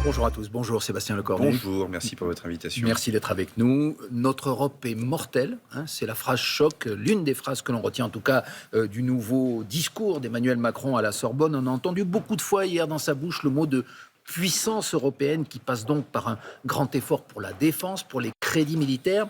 Bonjour à tous, bonjour Sébastien Lecornu. Bonjour, merci pour votre invitation. Merci d'être avec nous. Notre Europe est mortelle, c'est la phrase choc, l'une des phrases que l'on retient en tout cas du nouveau discours d'Emmanuel Macron à la Sorbonne. On a entendu beaucoup de fois hier dans sa bouche le mot de puissance européenne qui passe donc par un grand effort pour la défense, pour les crédits militaires.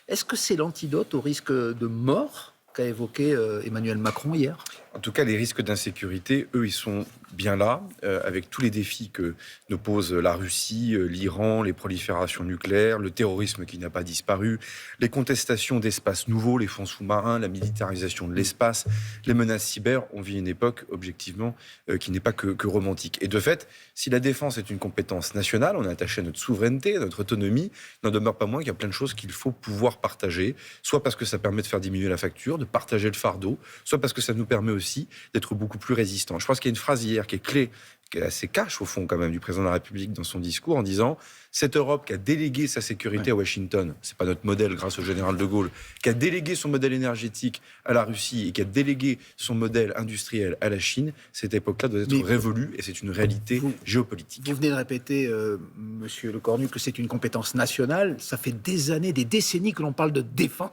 Est-ce que c'est l'antidote au risque de mort qu'a évoqué Emmanuel Macron hier ? En tout cas, les risques d'insécurité, eux, ils sont bien là, avec tous les défis que nous pose la Russie, l'Iran, les proliférations nucléaires, le terrorisme qui n'a pas disparu, les contestations d'espaces nouveaux, les fonds sous-marins, la militarisation de l'espace, les menaces cyber. On vit une époque, objectivement, qui n'est pas que romantique. Et de fait, si la défense est une compétence nationale, on est attaché à notre souveraineté, à notre autonomie, il n'en demeure pas moins qu'il y a plein de choses qu'il faut pouvoir partager, soit parce que ça permet de faire diminuer la facture, de partager le fardeau, soit parce que ça nous permet aussi d'être beaucoup plus résistants. Je pense qu'il y a une phrase hier qui est clé, qui est assez cash au fond quand même du président de la République dans son discours en disant cette Europe qui a délégué sa sécurité à Washington, c'est pas notre modèle grâce au général de Gaulle, qui a délégué son modèle énergétique à la Russie et qui a délégué son modèle industriel à la Chine, cette époque-là doit être révolue et c'est une réalité géopolitique. Vous venez de répéter, Monsieur Lecornu, que c'est une compétence nationale. Ça fait des années, des décennies que l'on parle de défense,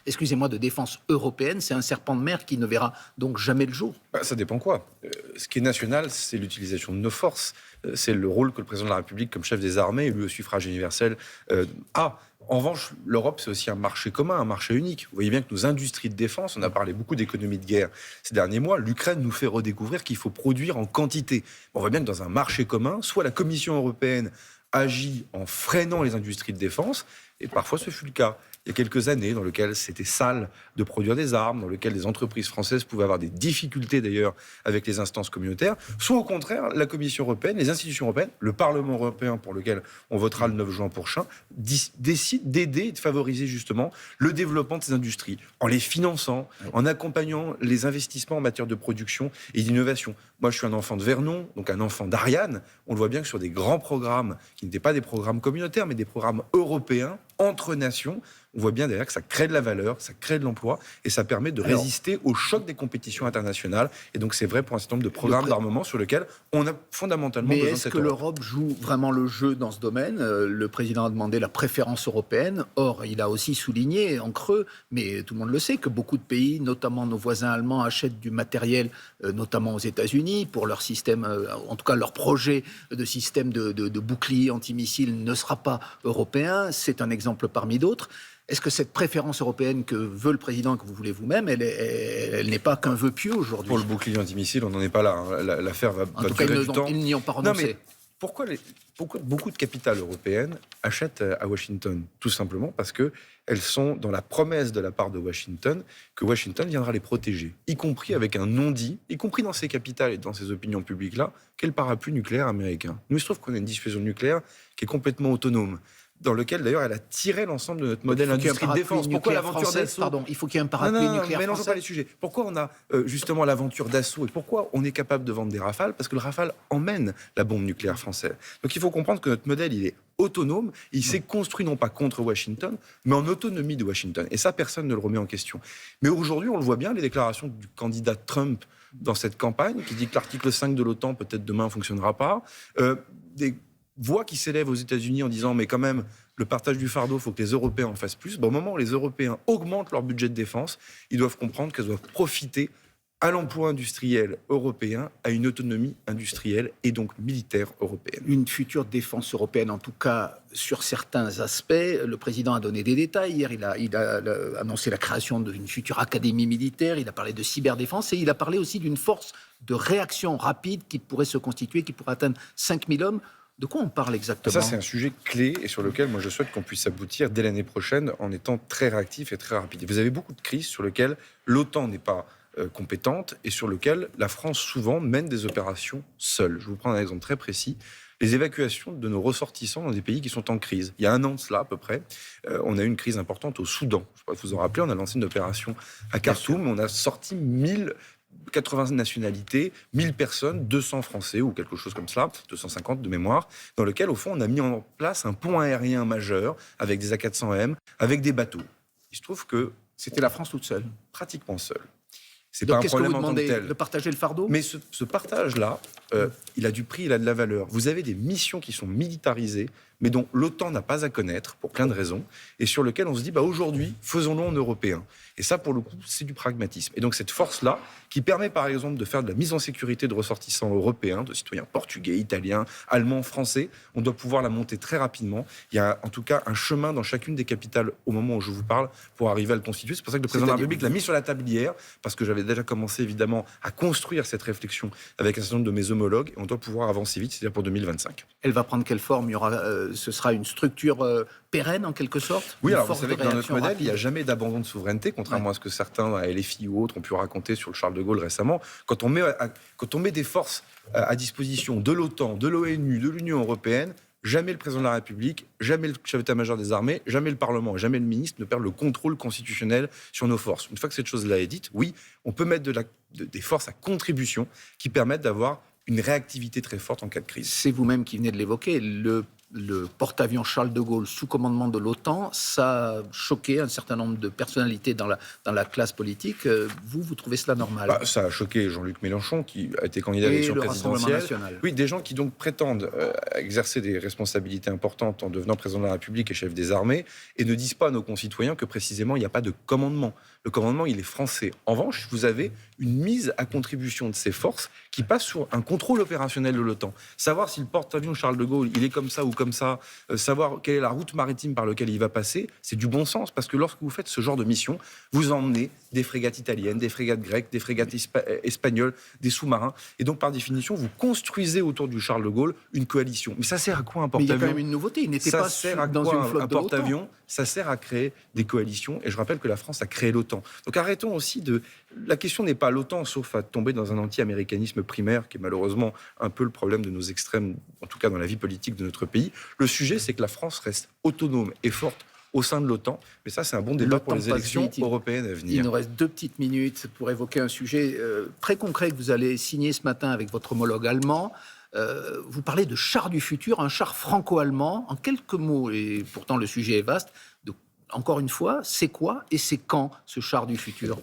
excusez-moi, de défense européenne. C'est un serpent de mer qui ne verra donc jamais le jour. Ça dépend quoi. Ce qui est national, c'est l'utilisation de nos forces. C'est le rôle que le président de la République, comme chef des armées, élu au suffrage universel, a. En revanche, l'Europe, c'est aussi un marché commun, un marché unique. Vous voyez bien que nos industries de défense, on a parlé beaucoup d'économie de guerre ces derniers mois, l'Ukraine nous fait redécouvrir qu'il faut produire en quantité. On voit bien que dans un marché commun, soit la Commission européenne agit en freinant les industries de défense, et parfois ce fut le cas. Il y a quelques années, dans lequel c'était sale de produire des armes, dans lequel les entreprises françaises pouvaient avoir des difficultés d'ailleurs avec les instances communautaires, soit au contraire, la Commission européenne, les institutions européennes, le Parlement européen pour lequel on votera le 9 juin prochain, décide d'aider et de favoriser justement le développement de ces industries, en les finançant, en accompagnant les investissements en matière de production et d'innovation. Moi, je suis un enfant de Vernon, donc un enfant d'Ariane. On le voit bien que sur des grands programmes, qui n'étaient pas des programmes communautaires, mais des programmes européens, entre nations, on voit bien d'ailleurs que ça crée de la valeur, ça crée de l'emploi et ça permet de résister au choc des compétitions internationales. Et donc c'est vrai pour un certain nombre de programmes d'armement sur lesquels on a fondamentalement besoin de cette Europe. Mais est-ce que l'Europe joue vraiment le jeu dans ce domaine ? Le président a demandé la préférence européenne. Or, il a aussi souligné en creux, mais tout le monde le sait, que beaucoup de pays, notamment nos voisins allemands, achètent du matériel, notamment aux États-Unis, pour leur système, en tout cas leur projet de système de bouclier antimissiles ne sera pas européen. C'est un exemple parmi d'autres. Est-ce que cette préférence européenne que veut le président et que vous voulez vous-même, elle n'est pas qu'un vœu pieux aujourd'hui ? Pour le bouclier antimissile, on n'en est pas là. L'affaire va durer du temps. Ils n'y ont pas renoncé. Non, mais pourquoi beaucoup de capitales européennes achètent à Washington ? Tout simplement parce qu'elles sont dans la promesse de la part de Washington que Washington viendra les protéger, y compris avec un non-dit, y compris dans ces capitales et dans ces opinions publiques-là, qu'est le parapluie nucléaire américain. Nous, il se trouve qu'on a une dissuasion nucléaire qui est complètement autonome, dans lequel, d'ailleurs, elle a tiré l'ensemble de notre modèle industrie de défense. Pourquoi l'aventure d'assaut ? Pardon, il faut qu'il y ait un parapluie nucléaire français. Mélangeons pas les sujets. Pourquoi on a justement l'aventure d'assaut et pourquoi on est capable de vendre des Rafales ? Parce que le Rafale emmène la bombe nucléaire française. Donc il faut comprendre que notre modèle, il est autonome. Il s'est construit non pas contre Washington, mais en autonomie de Washington. Et ça, personne ne le remet en question. Mais aujourd'hui, on le voit bien, les déclarations du candidat Trump dans cette campagne, qui dit que l'article 5 de l'OTAN, peut-être demain, ne fonctionnera pas. Des voix qui s'élèvent aux États-Unis en disant mais quand même le partage du fardeau, il faut que les Européens en fassent plus. Au moment où les Européens augmentent leur budget de défense, ils doivent comprendre qu'elles doivent profiter à l'emploi industriel européen, à une autonomie industrielle et donc militaire européenne. Une future défense européenne, en tout cas sur certains aspects. Le président a donné des détails. Hier, il a annoncé la création d'une future académie militaire. Il a parlé de cyberdéfense et il a parlé aussi d'une force de réaction rapide qui pourrait se constituer, qui pourrait atteindre 5000 hommes. De quoi on parle exactement ? Ça, c'est un sujet clé et sur lequel moi je souhaite qu'on puisse aboutir dès l'année prochaine en étant très réactif et très rapide. Vous avez beaucoup de crises sur lesquelles l'OTAN n'est pas compétente et sur lesquelles la France souvent mène des opérations seule. Je vais vous prendre un exemple très précis. Les évacuations de nos ressortissants dans des pays qui sont en crise. Il y a un an de cela à peu près, on a eu une crise importante au Soudan. Je ne sais pas si vous vous en rappelez, on a lancé une opération à Khartoum, on a sorti 1080 nationalités, 1000 personnes, 200 Français ou quelque chose comme ça, 250 de mémoire, dans lequel, au fond, on a mis en place un pont aérien majeur avec des A400M, avec des bateaux. Il se trouve que c'était la France toute seule. Pratiquement seule. C'est Donc pas un qu'est-ce que vous problème en tant que demandez? tel. De partager le fardeau? Mais ce partage-là, il a du prix, il a de la valeur. Vous avez des missions qui sont militarisées, mais dont l'OTAN n'a pas à connaître, pour plein de raisons, et sur lesquelles on se dit, aujourd'hui, faisons-le en européen. Et ça, pour le coup, c'est du pragmatisme. Et donc cette force-là, qui permet par exemple de faire de la mise en sécurité de ressortissants européens, de citoyens portugais, italiens, allemands, français, on doit pouvoir la monter très rapidement. Il y a en tout cas un chemin dans chacune des capitales au moment où je vous parle pour arriver à le constituer. C'est pour ça que le président de la République l'a mis sur la table hier, parce que j'avais déjà commencé évidemment à construire cette réflexion avec un certain nombre de mes homologues, et on doit pouvoir avancer vite, c'est-à-dire pour 2025. Elle va prendre quelle forme? Ce sera une structure pérenne en quelque sorte? Oui, Une alors vous force savez de que dans notre réaction modèle, il rapide? n'y a jamais d'abandon de souveraineté, contrairement à ce que certains, à LFI ou autres, ont pu raconter sur le Charles de Gaulle récemment. Quand on met des forces à disposition de l'OTAN, de l'ONU, de l'Union européenne, jamais le président de la République, jamais le chef d'état-major des armées, jamais le Parlement, jamais le ministre ne perd le contrôle constitutionnel sur nos forces. Une fois que cette chose-là est dite, oui, on peut mettre des forces à contribution qui permettent d'avoir une réactivité très forte en cas de crise. C'est vous-même qui venez de l'évoquer. Le porte-avions Charles de Gaulle sous commandement de l'OTAN, ça a choqué un certain nombre de personnalités dans la classe politique. Vous trouvez cela normal? Ça a choqué Jean-Luc Mélenchon, qui a été candidat à Et l'élection le Rassemblement présidentielle. national. Oui, des gens qui donc prétendent exercer des responsabilités importantes en devenant président de la République et chef des armées, et ne disent pas à nos concitoyens que précisément il n'y a pas de commandement. Le commandement, il est français. En revanche, vous avez une mise à contribution de ces forces qui passe sur un contrôle opérationnel de l'OTAN. Savoir si le porte-avions Charles de Gaulle, il est comme ça ou comme ça, savoir quelle est la route maritime par laquelle il va passer, c'est du bon sens, parce que lorsque vous faites ce genre de mission, vous emmenez des frégates italiennes, des frégates grecques, des frégates espagnoles, des sous-marins, et donc par définition, vous construisez autour du Charles de Gaulle une coalition. Mais ça sert à quoi un Mais il y a porte-avions? quand même une nouveauté, il n'était Ça pas sert à dans quoi une un flotte de l'OTAN. porte-avions? Ça sert à créer des coalitions, et je rappelle que la France a créé l'OTAN. Donc arrêtons aussi de... La question n'est pas l'OTAN, sauf à tomber dans un anti-américanisme primaire, qui est malheureusement un peu le problème de nos extrêmes, en tout cas dans la vie politique de notre pays. Le sujet, c'est que la France reste autonome et forte au sein de l'OTAN, mais ça, c'est un bon débat pour les élections européennes à venir. Il nous reste 2 petites minutes pour évoquer un sujet très concret que vous allez signer ce matin avec votre homologue allemand. Vous parlez de char du futur, un char franco-allemand. En quelques mots, et pourtant le sujet est vaste, encore une fois, c'est quoi et c'est quand ce char du futur?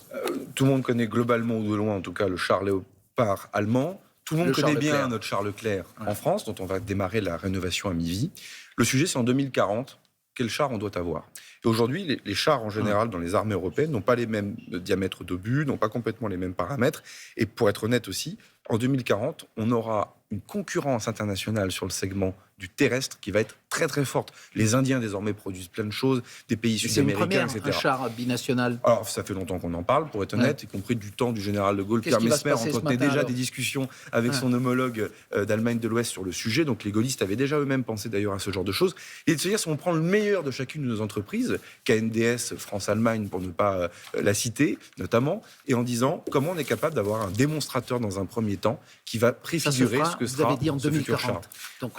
Tout le monde connaît globalement ou de loin, en tout cas, le char Léopard allemand. Tout le monde connaît bien notre char Leclerc en France, dont on va démarrer la rénovation à mi-vie. Le sujet, c'est en 2040, quel char on doit avoir. Et aujourd'hui, les chars, en général, dans les armées européennes, n'ont pas les mêmes diamètres d'obus, n'ont pas complètement les mêmes paramètres. Et pour être honnête aussi, en 2040, on aura une concurrence internationale sur le segment du terrestre qui va être très très forte. Les Indiens désormais produisent plein de choses, des pays sud-américains, etc. Un char binational. Alors ça fait longtemps qu'on en parle, pour être honnête, y compris du temps du général de Gaulle. Pierre Messmer entretenait déjà des discussions avec son homologue d'Allemagne de l'Ouest sur le sujet. Donc les gaullistes avaient déjà eux-mêmes pensé d'ailleurs à ce genre de choses. Et de se dire, si on prend le meilleur de chacune de nos entreprises, KNDS, France-Allemagne, pour ne pas la citer notamment, et en disant comment on est capable d'avoir un démonstrateur dans un premier temps qui va préfigurer ce que sera ce futur char.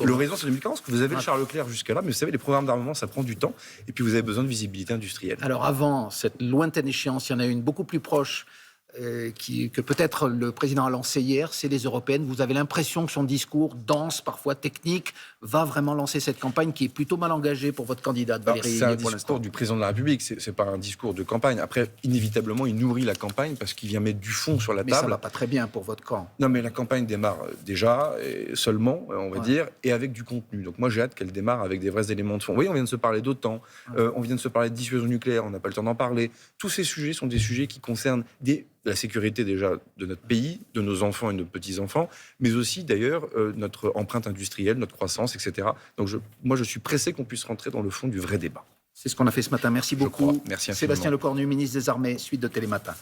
Le raison, c'est 2040, parce que vous avez le char Leclerc jusqu'à là, mais vous savez, les programmes d'armement, ça prend du temps, et puis vous avez besoin de visibilité industrielle. Alors avant cette lointaine échéance, il y en a une beaucoup plus proche que peut-être le président a lancé hier, c'est les européennes. Vous avez l'impression que son discours, dense, parfois technique, va vraiment lancer cette campagne qui est plutôt mal engagée pour votre candidate, Valérie Yélier, pour l'instant. C'est un discours du président de la République, c'est pas un discours de campagne. Après, inévitablement, il nourrit la campagne parce qu'il vient mettre du fond sur la table. Mais ça va pas très bien pour votre camp. Non, mais la campagne démarre déjà, seulement, on va dire, et avec du contenu. Donc moi, j'ai hâte qu'elle démarre avec des vrais éléments de fond. Oui, on vient de se parler d'OTAN, on vient de se parler de dissuasion nucléaire, on n'a pas le temps d'en parler. Tous ces sujets sont des sujets qui concernent la sécurité déjà de notre pays, de nos enfants et de nos petits-enfants, mais aussi d'ailleurs notre empreinte industrielle, notre croissance, etc. Donc moi je suis pressé qu'on puisse rentrer dans le fond du vrai débat. C'est ce qu'on a fait ce matin. Merci beaucoup. Merci infiniment. Sébastien Lecornu, ministre des Armées, suite de Télématin.